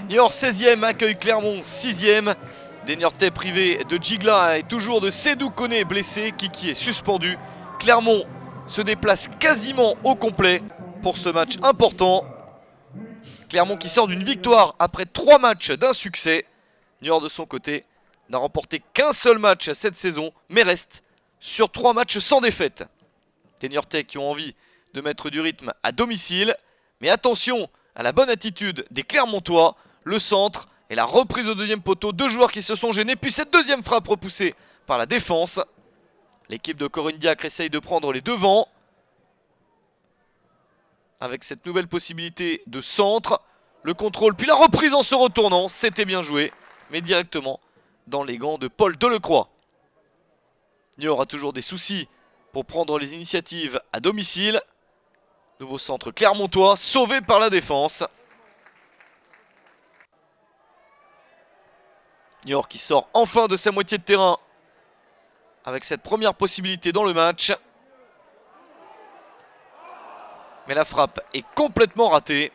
Niort 16e accueille Clermont 6e. Des Niortais privés de Djigla et toujours de Sédou Koné blessé. Kiki est suspendu. Clermont se déplace quasiment au complet pour ce match important. Clermont qui sort d'une victoire après 3 matchs d'un succès. Niort de son côté n'a remporté qu'un seul match cette saison, mais reste sur 3 matchs sans défaite. Des Niortais qui ont envie de mettre du rythme à domicile. Mais attention à la bonne attitude des Clermontois. Le centre et la reprise au deuxième poteau. 2 joueurs qui se sont gênés. Puis cette deuxième frappe repoussée par la défense. L'équipe de Corinne Diacre essaye de prendre les devants. Avec cette nouvelle possibilité de centre. Le contrôle puis la reprise en se retournant. C'était bien joué. Mais directement dans les gants de Paul Delecroix. Niort a toujours des soucis pour prendre les initiatives à domicile. Nouveau centre clermontois, sauvé par la défense. Niort qui sort enfin de sa moitié de terrain avec cette première possibilité dans le match. Mais la frappe est complètement ratée.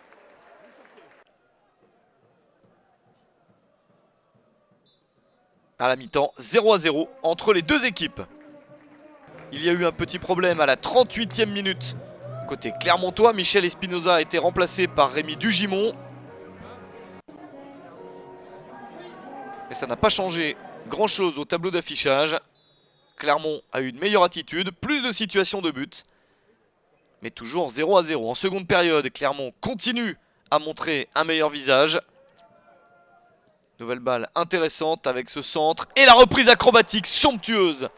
À la mi-temps, 0-0 entre les deux équipes. Il y a eu un petit problème à la 38e minute. Côté clermontois, Michel Espinoza a été remplacé par Rémi Dugimon. Mais ça n'a pas changé grand-chose au tableau d'affichage. Clermont a eu une meilleure attitude, plus de situations de but. Mais toujours 0-0. En seconde période, Clermont continue à montrer un meilleur visage. Nouvelle balle intéressante avec ce centre. Et la reprise acrobatique somptueuse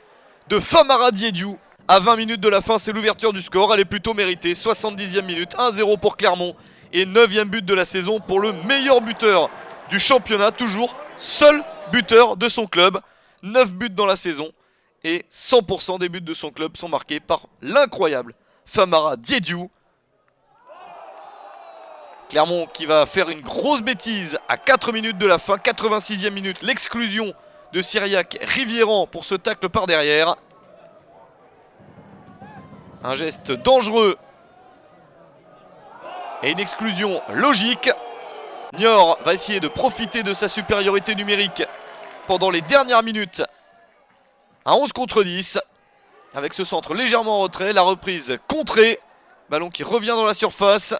de Famara Diédhiou. À 20 minutes de la fin, c'est l'ouverture du score. Elle est plutôt méritée. 70e minute, 1-0 pour Clermont. Et 9e but de la saison pour le meilleur buteur du championnat. Toujours seul buteur de son club. 9 buts dans la saison. Et 100% des buts de son club sont marqués par l'incroyable Famara Diédhiou. Clermont qui va faire une grosse bêtise à 4 minutes de la fin. 86e minute, l'exclusion de Cyriac Rivieran pour ce tacle par derrière. Un geste dangereux et une exclusion logique. Niort va essayer de profiter de sa supériorité numérique pendant les dernières minutes à 11 contre 10. Avec ce centre légèrement en retrait, la reprise contrée. Ballon qui revient dans la surface.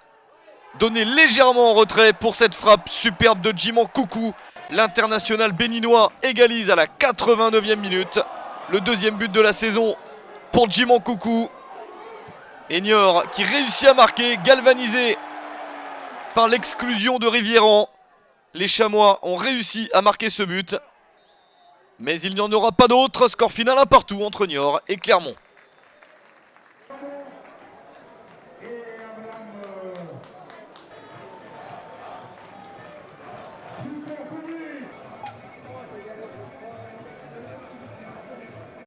Donné légèrement en retrait pour cette frappe superbe de Djimon Coucou. L'international béninois égalise à la 89e minute. Le deuxième but de la saison pour Djimon Coucou. Et Niort qui réussit à marquer, galvanisé par l'exclusion de Rivieran. Les Chamois ont réussi à marquer ce but. Mais il n'y en aura pas d'autre. Score final 1-1 entre Niort et Clermont.